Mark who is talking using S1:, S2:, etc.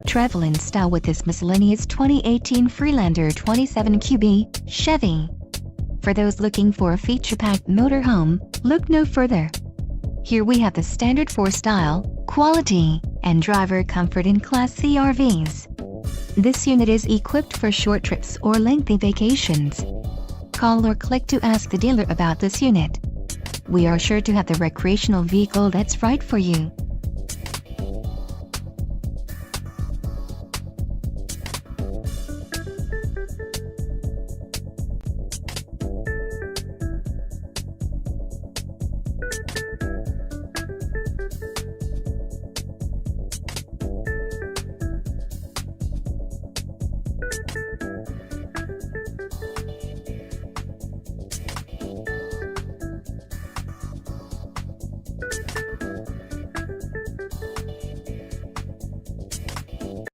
S1: Travel in style with this miscellaneous 2018 Freelander 27QB Chevy. For those looking for a feature-packed motorhome, look no further. Here we have the standard for style, quality, and driver comfort in Class C RVs. This unit is equipped for short trips or lengthy vacations. Call or click to ask the dealer about this unit. We are sure to have the recreational vehicle that's right for you.